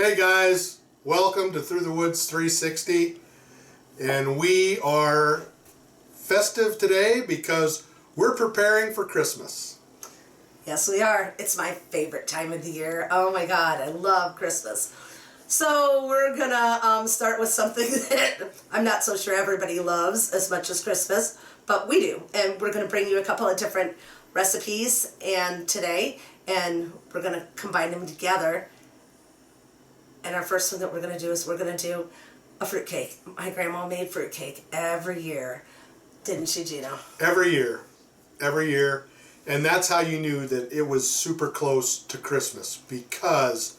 Hey guys, welcome to Through the Woods 360, and we are festive today because we're preparing for Christmas. Yes, we are. It's my favorite time of the year. Oh my God, I love Christmas. So we're gonna start with something that I'm not so sure everybody loves as much as Christmas, but we do. And we're gonna bring you a couple of different recipes today, and we're gonna combine them together. And our first one that we're gonna do is we're gonna do a fruitcake. My grandma made fruitcake every year, didn't she, Gino? Every year. And that's how you knew that it was super close to Christmas, because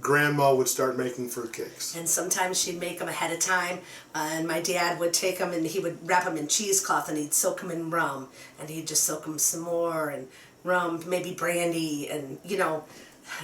Grandma would start making fruitcakes. And sometimes she'd make them ahead of time, and my dad would take them and he would wrap them in cheesecloth and he'd soak them in rum, and he'd just soak them some more, and rum, maybe brandy, and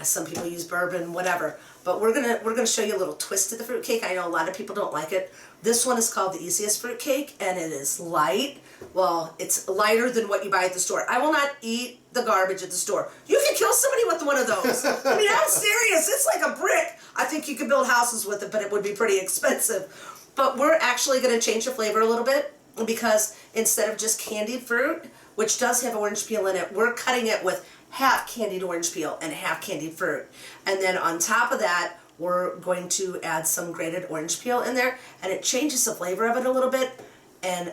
some people use bourbon, whatever. But we're gonna show you a little twist to the fruitcake. I know a lot of people don't like it. This one is called the easiest fruitcake, and it is light. Well, it's lighter than what you buy at the store. I will not eat the garbage at the store. You can kill somebody with one of those. I mean, I'm serious. It's like a brick. I think you could build houses with it, but it would be pretty expensive. But we're actually going to change the flavor a little bit, because instead of just candied fruit, which does have orange peel in it, we're cutting it with half candied orange peel and half candied fruit. And then on top of that, we're going to add some grated orange peel in there, and it changes the flavor of it a little bit. And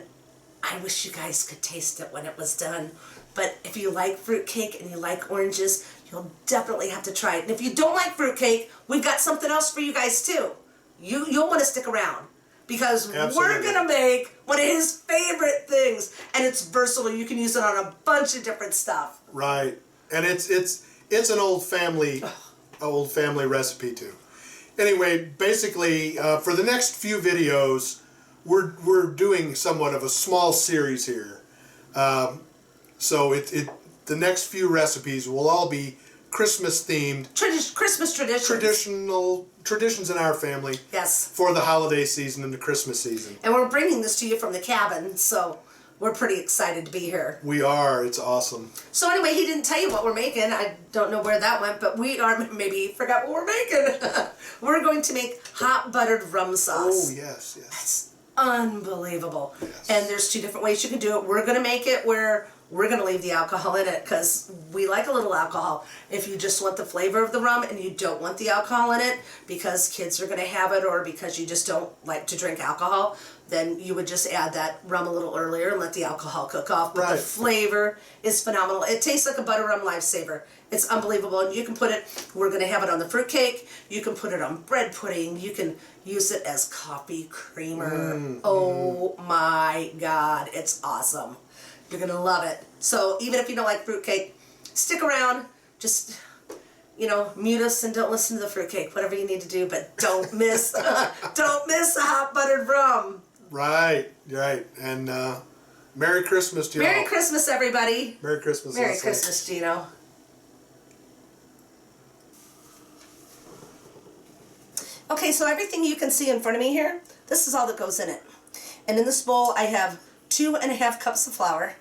I wish you guys could taste it when it was done. But if you like fruitcake and you like oranges, you'll definitely have to try it. And if you don't like fruitcake, we've got something else for you guys too. You'll want to stick around, because we're gonna make one of his favorite things, and it's versatile. You can use it on a bunch of different stuff. Right, and it's an old family recipe too. Anyway, basically, for the next few videos, we're doing somewhat of a small series here. So the next few recipes will all be Christmas themed. Christmas traditions. Traditions in our family. Yes. For the holiday season and the Christmas season. And we're bringing this to you from the cabin, so we're pretty excited to be here. We are. It's awesome. So anyway, he didn't tell you what we're making. I don't know where that went, but maybe he forgot what we're making. We're going to make hot buttered rum sauce. Oh, yes. That's unbelievable. Yes. And there's two different ways you can do it. We're going to make it where we're going to leave the alcohol in it, because we like a little alcohol. If you just want the flavor of the rum and you don't want the alcohol in it because kids are going to have it, or because you just don't like to drink alcohol, then you would just add that rum a little earlier and let the alcohol cook off. But the flavor is phenomenal. It tastes like a butter rum lifesaver. It's unbelievable. And you can put it, we're going to have it on the fruitcake. You can put it on bread pudding. You can use it as coffee creamer. Oh my God, it's awesome. You're going to love it. So even if you don't like fruitcake, stick around. Just, mute us and don't listen to the fruitcake. Whatever you need to do, but don't miss, don't miss the hot buttered rum. Right. And Merry Christmas to you all. Merry Christmas, everybody. Merry Christmas, Merry Leslie. Christmas, Gino. Okay, so everything you can see in front of me here, this is all that goes in it. And in this bowl, I have 2.5 cups of flour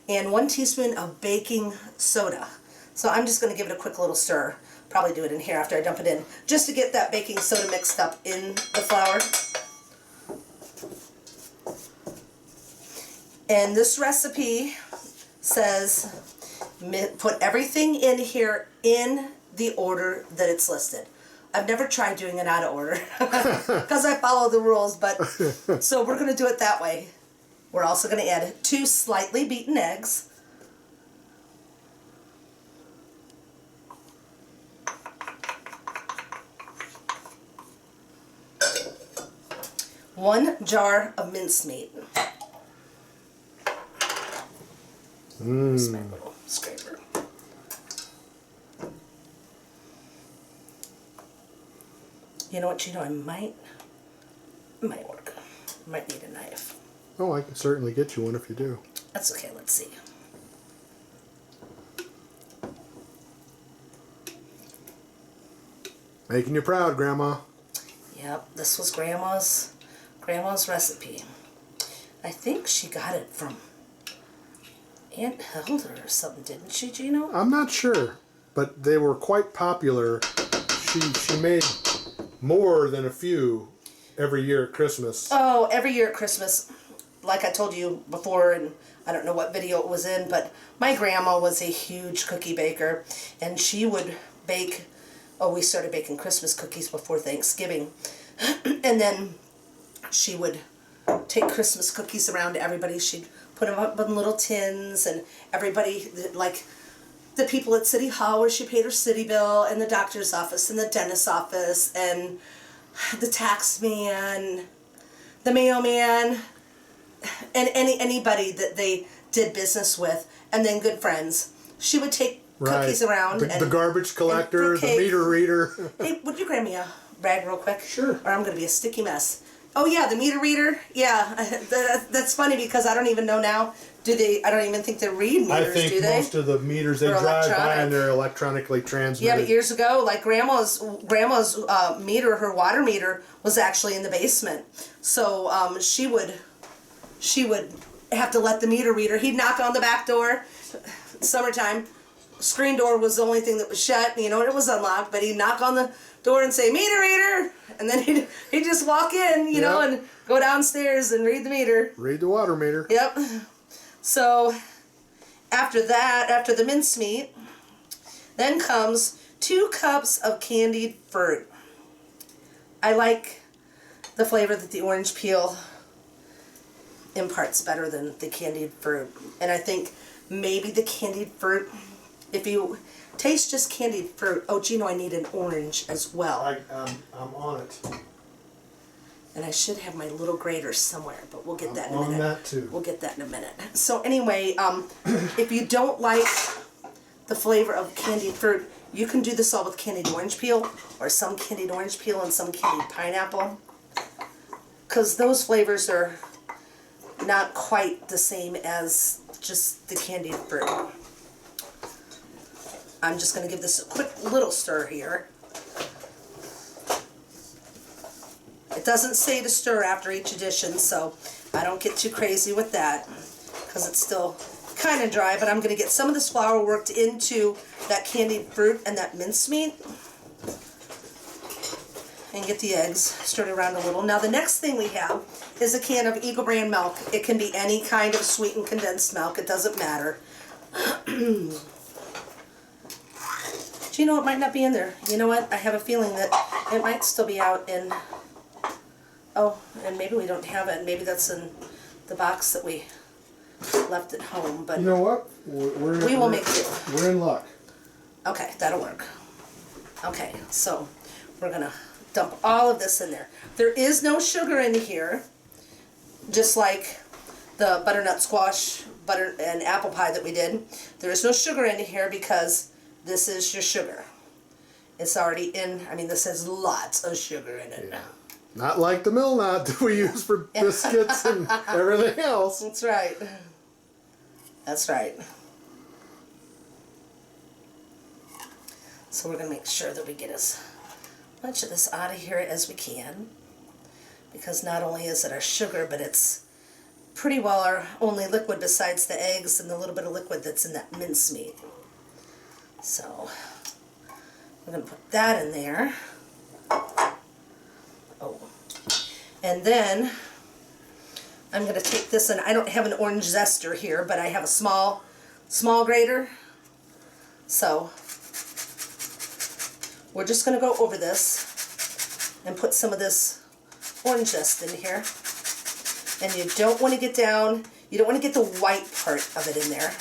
and 1 teaspoon of baking soda. So I'm just going to give it a quick little stir. Probably do it in here after I dump it in, just to get that baking soda mixed up in the flour. And this recipe says put everything in here in the order that it's listed. I've never tried doing it out of order because I follow the rules, but so we're going to do it that way. We're also going to add 2 slightly beaten eggs. One jar of mincemeat. Here's my little scraper. You know what, Gino? It might work. Might need a knife. Oh, I can certainly get you one if you do. That's okay. Let's see. Making you proud, Grandma. Yep, this was Grandma's recipe. I think she got it from Aunt Hilda or something, didn't she, Gino? I'm not sure, but they were quite popular. She made more than a few every year at Christmas. Oh, every year at Christmas, like I told you before, and I don't know what video it was in, but my grandma was a huge cookie baker, and she would bake, we started baking Christmas cookies before Thanksgiving, and then she would take Christmas cookies around to everybody. She'd put them up in little tins, and everybody, like the people at City Hall where she paid her city bill, and the doctor's office, and the dentist's office, and the tax man, the mailman, and anybody that they did business with, and then good friends. She would take cookies around. The garbage collector, the meter reader. Hey, would you grab me a rag real quick? Sure. Or I'm going to be a sticky mess. Oh yeah, the meter reader. Yeah, that's funny because I don't even know now. Do they? I don't even think they read meters. I think do they? most of the meters they drive by and they're electronically transmitted. Yeah, but years ago, like grandma's meter, her water meter was actually in the basement. So she would have to let the meter reader. He'd knock on the back door. Summertime, screen door was the only thing that was shut. You know, it was unlocked. But he'd knock on the door and say, "Meter reader," and then he'd just walk in, you know, and go downstairs and read the meter. Read the water meter. Yep. So after that, after the mincemeat, then comes 2 cups of candied fruit. I like the flavor that the orange peel imparts better than the candied fruit. And I think maybe the candied fruit, if you taste just candied fruit, oh, Gino, I need an orange as well. I'm on it. And I should have my little grater somewhere, but we'll get that in a minute. On that too. We'll get that in a minute. So anyway, if you don't like the flavor of candied fruit, you can do this all with candied orange peel, or some candied orange peel and some candied pineapple. Because those flavors are not quite the same as just the candied fruit. I'm just going to give this a quick little stir here. It doesn't say to stir after each addition, so I don't get too crazy with that because it's still kind of dry, but I'm going to get some of this flour worked into that candied fruit and that mincemeat and get the eggs stirred around a little. Now the next thing we have is a can of Eagle brand milk. It can be any kind of sweetened condensed milk. It doesn't matter. Do you know it might not be in there? You know what? I have a feeling that it might still be out in... Oh, and maybe we don't have it. Maybe that's in the box that we left at home. But you know what? We will make it. We're in luck. Okay, that'll work. Okay, so we're going to dump all of this in there. There is no sugar in here, just like the butternut squash, butter and apple pie that we did. There is no sugar in here because this is your sugar. It's already in, I mean, this has lots of sugar in it. Yeah. Not like the mill knot that we use for biscuits and everything else. That's right. That's right. So we're going to make sure that we get as much of this out of here as we can. Because not only is it our sugar, but it's pretty well our only liquid besides the eggs and the little bit of liquid that's in that mincemeat. So we're going to put that in there. Oh. And then I'm going to take this, and I don't have an orange zester here, but I have a small grater. So we're just going to go over this and put some of this orange zest in here. And you don't want to get down, you don't want to get the white part of it in there.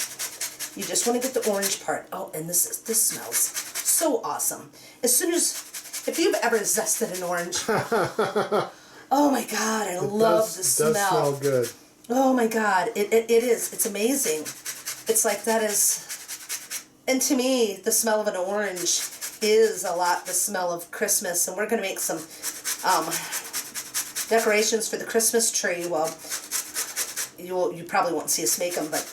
You just want to get the orange part. Oh, and this smells so awesome. As soon as, if you've ever zested an orange, oh my God, I love the smell. It does smell good. Oh my God, it is. It's amazing. It's like that is, and to me, the smell of an orange is a lot the smell of Christmas. And we're going to make some decorations for the Christmas tree. Well, you probably won't see us make them, but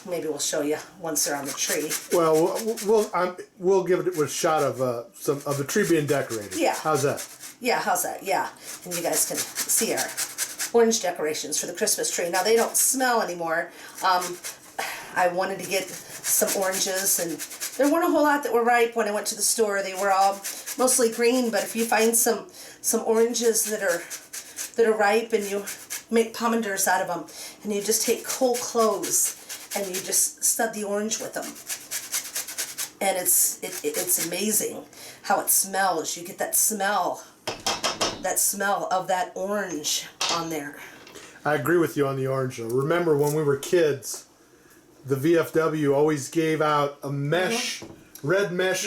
maybe we'll show you once they're on the tree. Well, we'll give it a shot of some of the tree being decorated. Yeah. How's that? Yeah, how's that? Yeah. And you guys can see our orange decorations for the Christmas tree. Now, they don't smell anymore. I wanted to get some oranges, and there weren't a whole lot that were ripe when I went to the store. They were all mostly green, but if you find some oranges that are ripe and you make pomanders out of them, and you just take cold cloves and you just stud the orange with them. And it's amazing how it smells. You get that smell of that orange on there. I agree with you on the orange though. Remember when we were kids, the VFW always gave out a mesh, red mesh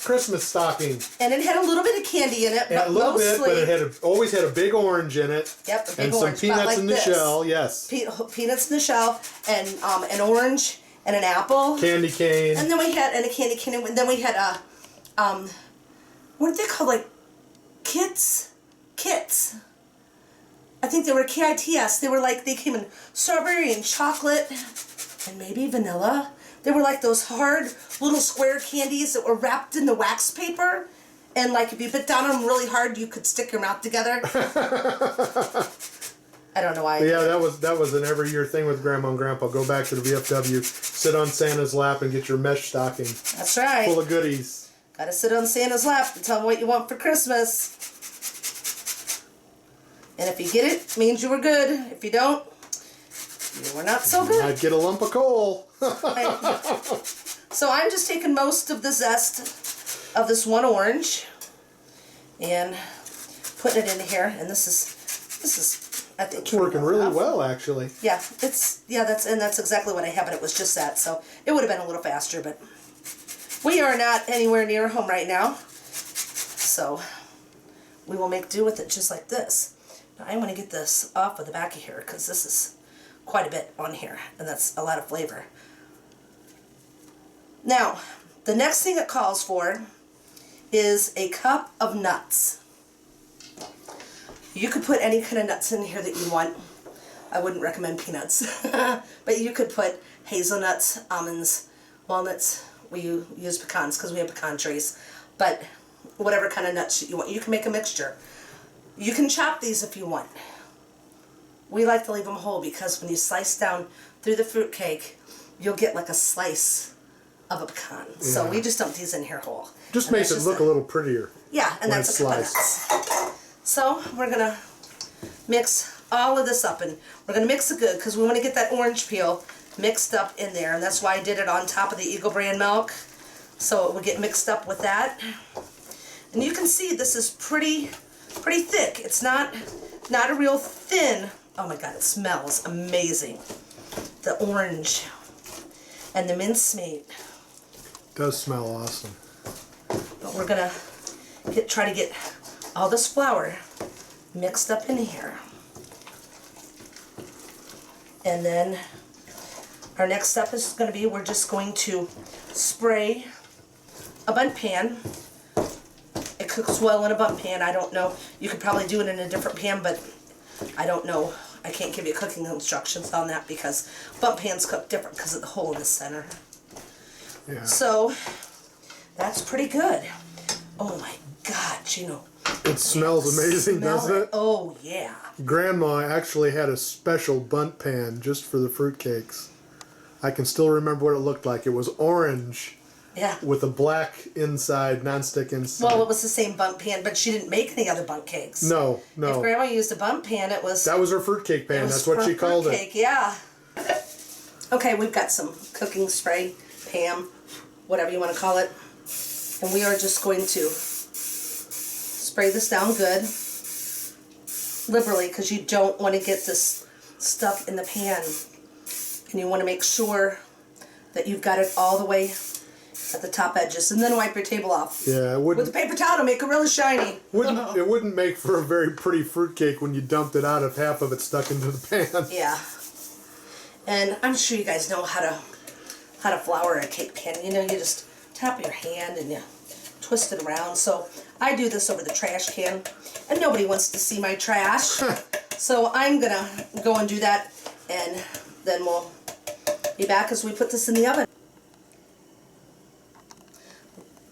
Christmas stocking. And it had a little bit of candy in it, but a little mostly, bit, but it had always had a big orange in it. Yep, a big and orange, some peanuts like in the this. shell. Yes. Peanuts in the shell, and an orange and an apple. Candy cane. And then we had a candy cane, and then we had what are they called? Like kits. I think they were KITS. They were like, they came in strawberry and chocolate and maybe vanilla. They were like those hard little square candies that were wrapped in the wax paper. And like if you bit down on them really hard, you could stick your mouth together. I don't know why. Yeah, that was an every year thing with Grandma and Grandpa. Go back to the VFW, sit on Santa's lap and get your mesh stocking. That's right. Full of goodies. Gotta sit on Santa's lap and tell him what you want for Christmas. And if you get it, it means you were good. If you don't, you were not so good. I'd get a lump of coal. So I'm just taking most of the zest of this one orange and putting it in here. And this is I think it's working really well, actually. Yeah, that's exactly what I have, and it was just that. So it would have been a little faster, but we are not anywhere near home right now. So we will make do with it just like this. Now I want to get this off of the back of here because this is quite a bit on here, and that's a lot of flavor. Now, the next thing it calls for is a cup of nuts. You could put any kind of nuts in here that you want. I wouldn't recommend peanuts, but you could put hazelnuts, almonds, walnuts. We use pecans because we have pecan trees, but whatever kind of nuts you want. You can make a mixture. You can chop these if you want. We like to leave them whole because when you slice down through the fruitcake, you'll get like a slice of a pecan. Yeah. So we just dump these in here whole. Just makes it look a little prettier. Yeah, and that's a cup of nuts. So we're going to mix all of this up, and we're going to mix it good because we want to get that orange peel mixed up in there, and that's why I did it on top of the Eagle brand milk, so it would get mixed up with that. And you can see this is pretty thick. It's not a real thin. Oh my God, it smells amazing. The orange and the mincemeat. It does smell awesome. But we're gonna try to get all this flour mixed up in here. And then our next step is going to be, we're just going to spray a bundt pan. It cooks well in a bundt pan. I don't know. You could probably do it in a different pan, but I don't know. I can't give you cooking instructions on that because bundt pans cook different because of the hole in the center. Yeah. So that's pretty good. Oh my God, Gino. It smells amazing, doesn't it? Oh yeah. Grandma actually had a special bundt pan just for the fruitcakes. I can still remember what it looked like. It was orange. Yeah. With a black inside, nonstick inside. Well, it was the same bundt pan, but she didn't make any other bundt cakes. No. If Grandma used a bundt pan, it was... That was her fruitcake pan. That's what she called it. Fruitcake, yeah. Okay, we've got some cooking spray, Pam, whatever you want to call it. And we are just going to spray this down good, liberally, because you don't want to get this stuck in the pan. And you want to make sure that you've got it all the way at the top edges, and then wipe your table off. Yeah, it wouldn't. With a paper towel to make it really shiny. It wouldn't make for a very pretty fruitcake when you dumped it out if half of it stuck into the pan. Yeah. And I'm sure you guys know how to flour a cake pan. You know, you just tap your hand and you twist it around. So I do this over the trash can, and nobody wants to see my trash. So I'm gonna go and do that, and then we'll be back as we put this in the oven.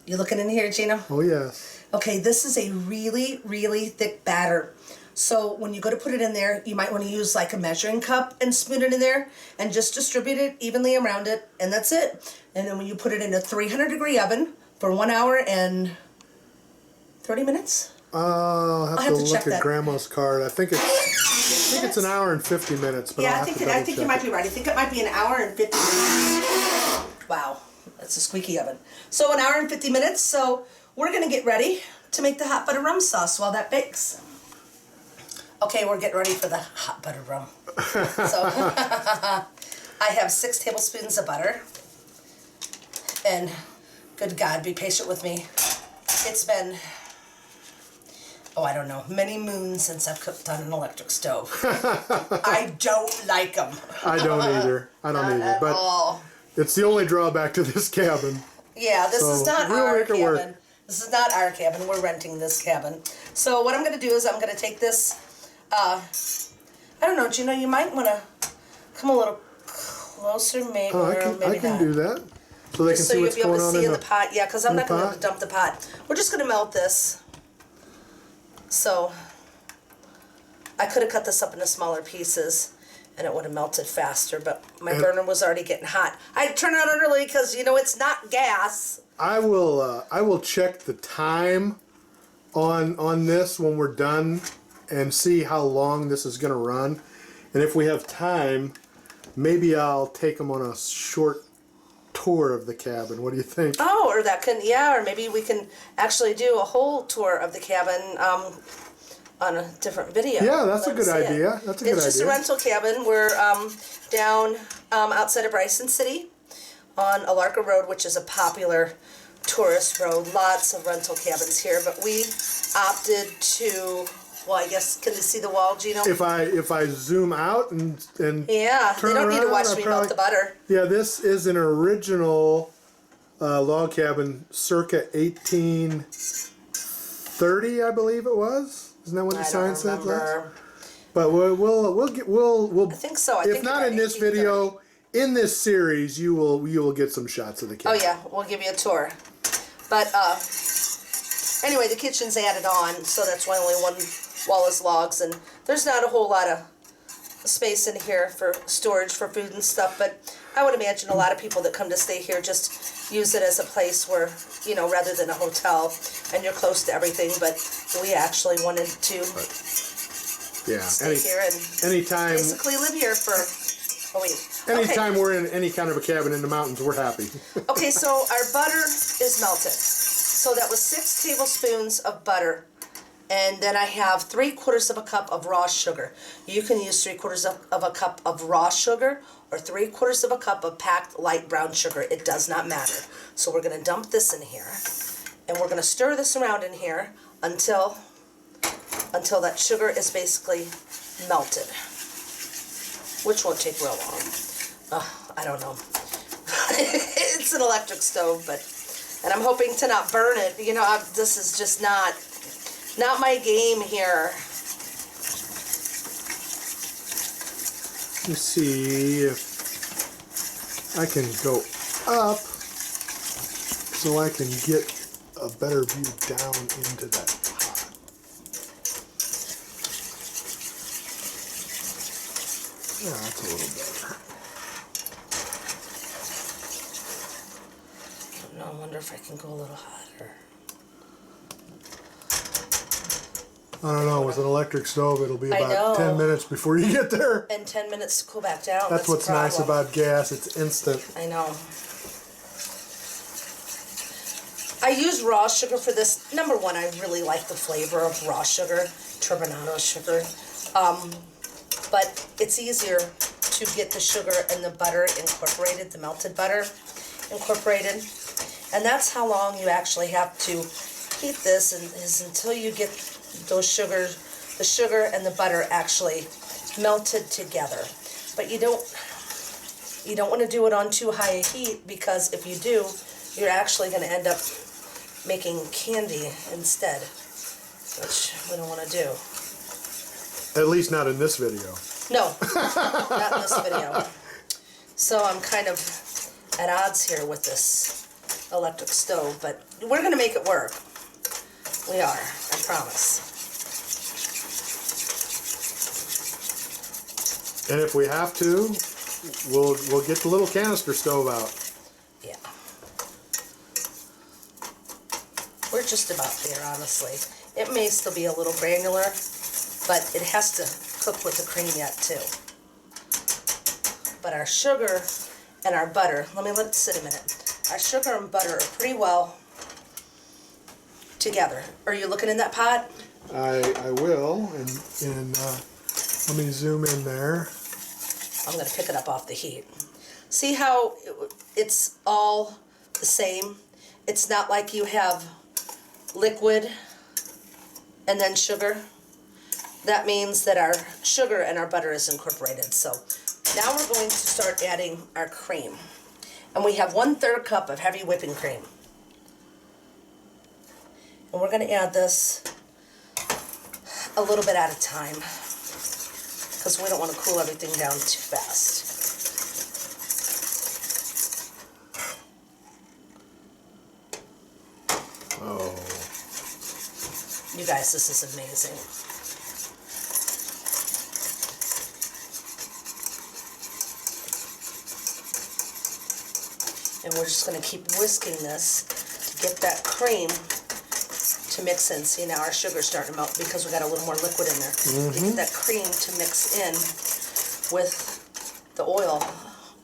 You looking in here, Gina? Oh, yes. Okay, this is a really, really thick batter. So when you go to put it in there, you might want to use like a measuring cup and spoon it in there and just distribute it evenly around it, and that's it. And then when you put it in a 300-degree oven for 1 hour and 30 minutes? I'll have to check look at that. Grandma's card. I think it's an hour and 50 minutes, but Yeah, I'll I have think to I think you might be right. I think it might be an hour and 50 minutes. Wow, that's a squeaky oven. So an hour and 50 minutes. So we're gonna get ready to make the hot butter rum sauce while that bakes. Okay, we're getting ready for the hot butter rum. So I have 6 tablespoons of butter, and good God, be patient with me. It's been, oh, I don't know, many moons since I've cooked on an electric stove. I don't like them. I don't either. I don't either. But Oh. it's the only drawback to this cabin. Yeah, this is not we'll our make it work. cabin. This is not our cabin. We're renting this cabin. So what I'm going to do is I'm going to take this, I don't know, Gino, you might want to come a little closer, maybe, Oh, or maybe I can not. do that. So they can So see you'll what's be able going to on see in the pot. Yeah, because I'm not going to be able to dump the pot. We're just going to melt this. So I could have cut this up into smaller pieces and it would have melted faster, but my burner was already getting hot. I turn it on early because, you know, it's not gas. I will check the time on this when we're done and see how long this is going to run. And if we have time, maybe I'll take them on a short tour of the cabin. What do you think? Oh, or that can, yeah, or maybe we can actually do a whole tour of the cabin on a different video. Yeah, that's a Let 'em good see it. idea. That's a good idea. It's just a rental cabin. We're down outside of Bryson City on Alarka Road, which is a popular tourist road. Lots of rental cabins here, but we opted to, well, I guess, can you see the wall, Gino? If I zoom out and Yeah, they turn don't need to around, watch I'll me probably- melt the butter. Yeah, this is an original log cabin, circa 1830, I believe it was. Isn't that what the I sign don't said? remember. But we'll I think so. I if think not about in this 1830. video, in this series, you will get some shots of the Oh cabin. yeah, we'll give you a tour. But anyway, the kitchen's added on, so that's why only one wall is logs, and there's not a whole lot of space in here for storage for food and stuff. But I would imagine a lot of people that come to stay here just use it as a place where, you know, rather than a hotel, and you're close to everything. But we actually wanted to Yeah. stay here and Anytime basically live here for a week. anytime we're in any kind of a cabin in the mountains, we're happy. Okay, so our butter is melted. So that was 6 tablespoons of butter. And then I have 3/4 of a cup of raw sugar. You can use 3/4 of a cup of raw sugar or 3/4 of a cup of packed light brown sugar. It does not matter. So we're gonna dump this in here. And we're gonna stir this around in here until that sugar is basically melted. Which won't take real long. I don't know. It's an electric stove, and I'm hoping to not burn it. You know, this is just not my game here. Let me see if I can go up so I can get a better view down into that pot. Yeah, that's a little better. I wonder if I can go a little hotter. I don't know, with an electric stove it'll be I about know. 10 minutes before you get there. And 10 minutes to cool back down. That's what's a problem. nice about gas, it's instant. I know. I use raw sugar for this. Number one, I really like the flavor of raw sugar, turbinado sugar. But it's easier to get the sugar and the butter incorporated, the melted butter incorporated. And that's how long you actually have to heat this, and is until you get the sugar and the butter actually melted together. But you don't want to do it on too high a heat, because if you do, you're actually going to end up making candy instead, which we don't want to do. At least not in this video. No, not in this video. So I'm kind of at odds here with this electric stove, but we're going to make it work. We are, I promise. And if we have to, we'll get the little canister stove out. Yeah. just about there, honestly. It may still be a little granular, but it has to cook with the cream yet too. But our sugar and our butter, let it sit a minute. Our sugar and butter are pretty well together. Are you looking in that pot? I will, and let me zoom in there. I'm going to pick it up off the heat. See how it's all the same? It's not like you have liquid and then sugar. That means that our sugar and our butter is incorporated. So now we're going to start adding our cream. And we have 1/3 cup of heavy whipping cream. And we're going to add this a little bit at a time, because we don't want to cool everything down too fast. Oh. You guys, this is amazing. And we're just going to keep whisking this to get that cream to mix in. See, now our sugar's starting to melt because we got a little more liquid in there. Get that cream to mix in with the oil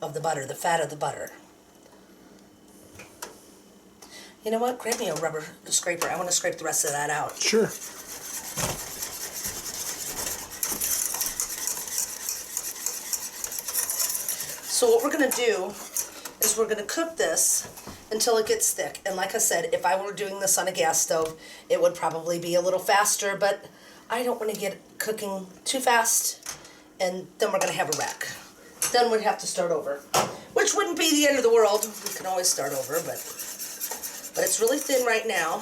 of the butter, the fat of the butter. You know what? Grab me a rubber scraper. I want to scrape the rest of that out. Sure. So what we're going to do is we're going to cook this until it gets thick. And like I said, if I were doing this on a gas stove, it would probably be a little faster, but I don't want to get it cooking too fast, and then we're going to have a wreck. Then we'd have to start over, which wouldn't be the end of the world. We can always start over, but it's really thin right now.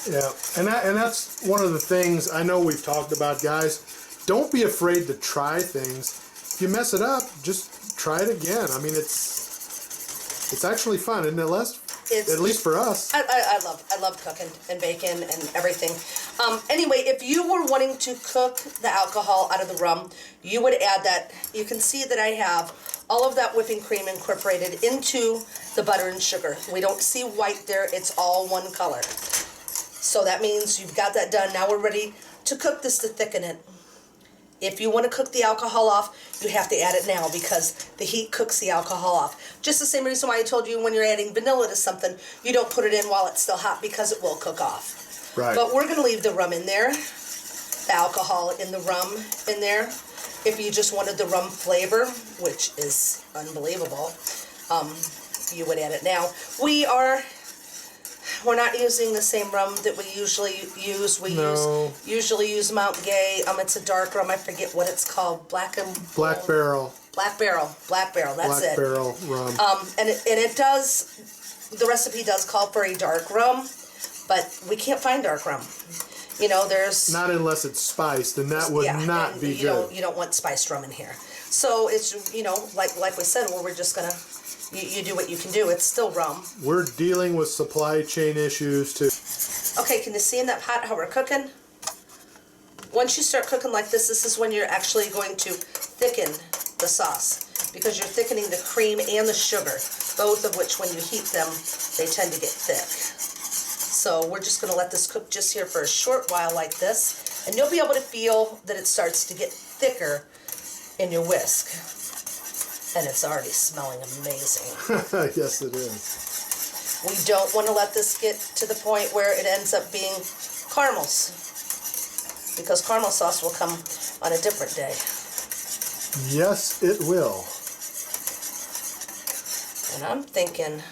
Yeah, and that's one of the things I know we've talked about, guys. Don't be afraid to try things. If you mess it up, just try it again. I mean, it's actually fun, isn't it, Les? At least for us. I love cooking and baking and everything. Anyway, if you were wanting to cook the alcohol out of the rum, you would add that. You can see that I have all of that whipping cream incorporated into the butter and sugar. We don't see white there. It's all one color. So that means you've got that done. Now we're ready to cook this to thicken it. If you want to cook the alcohol off, you have to add it now because the heat cooks the alcohol off. Just the same reason why I told you when you're adding vanilla to something, you don't put it in while it's still hot because it will cook off. Right. But we're going to leave the rum in there, the alcohol in the rum in there. If you just wanted the rum flavor, which is unbelievable, you would add it now. We're not using the same rum that we usually use. We usually use Mount Gay. It's a dark rum. I forget what it's called. Black Barrel. Black Barrel. That's Black it. Barrel rum. And it does. The recipe does call for a dark rum, but we can't find dark rum. You know, there's not unless it's spiced, and that would not be good. You don't want spiced rum in here. So it's like we said, we're just gonna. You do what you can do. It's still rum. We're dealing with supply chain issues too. Okay, can you see in that pot how we're cooking? Once you start cooking like this is when you're actually going to thicken the sauce, because you're thickening the cream and the sugar, both of which when you heat them, they tend to get thick. So we're just going to let this cook just here for a short while like this, and you'll be able to feel that it starts to get thicker in your whisk. And it's already smelling amazing. Yes, it is. We don't want to let this get to the point where it ends up being caramels, because caramel sauce will come on a different day. Yes, it will. And I'm thinking,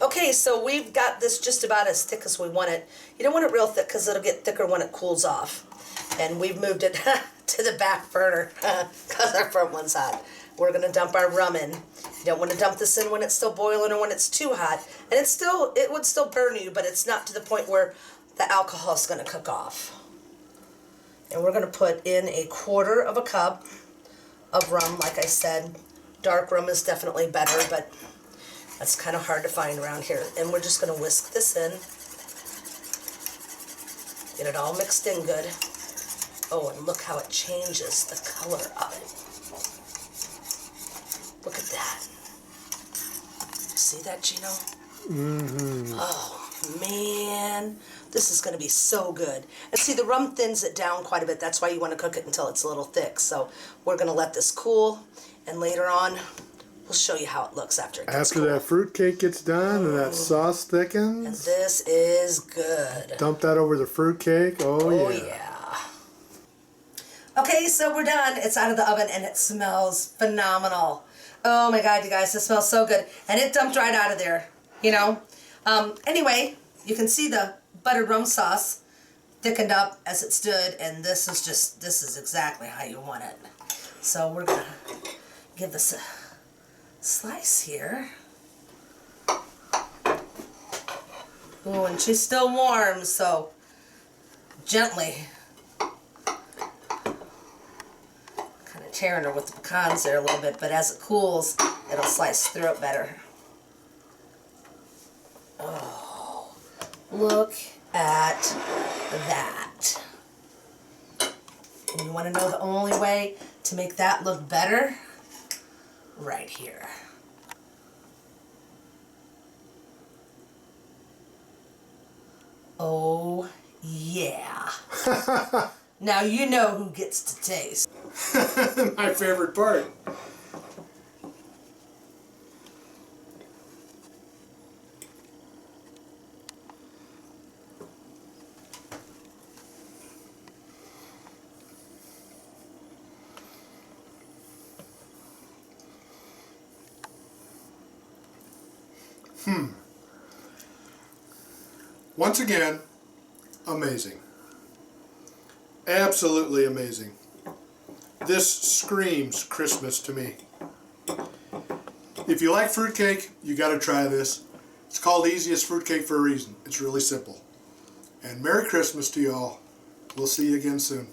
okay, so we've got this just about as thick as we want it. You don't want it real thick because it'll get thicker when it cools off. And we've moved it to the back burner because our front one's hot. We're going to dump our rum in. You don't want to dump this in when it's still boiling or when it's too hot. And it would still burn you, but it's not to the point where the alcohol is going to cook off. And we're going to put in 1/4 cup of rum. Like I said, dark rum is definitely better, but that's kind of hard to find around here. And we're just going to whisk this in. Get it all mixed in good. Oh, and look how it changes the color of it. Look at that. See that, Gino? Mm-hmm. Oh, Man, this is going to be so good. And see, the rum thins it down quite a bit. That's why you want to cook it until it's a little thick. So we're going to let this cool, and later on, we'll show you how it looks after it gets cool. After that fruitcake gets done and that sauce thickens. And this is good. Dump that over the fruitcake. Oh yeah. Okay, so we're done. It's out of the oven and it smells phenomenal. Oh my God, you guys, it smells so good. And it dumped right out of there, you know. Anyway, you can see the buttered rum sauce thickened up as it stood, and this is exactly how you want it. So we're gonna give this a slice here. Oh, and she's still warm, so gently. Kind of tearing her with the pecans there a little bit, but as it cools, it'll slice through it better. Oh, look at that. And you want to know the only way to make that look better? Right here. Oh, yeah. Now you know who gets to taste. My favorite part. Once again, amazing. Absolutely amazing. This screams Christmas to me. If you like fruitcake, you got to try this. It's called Easiest Fruitcake for a reason. It's really simple. And Merry Christmas to you all. We'll see you again soon.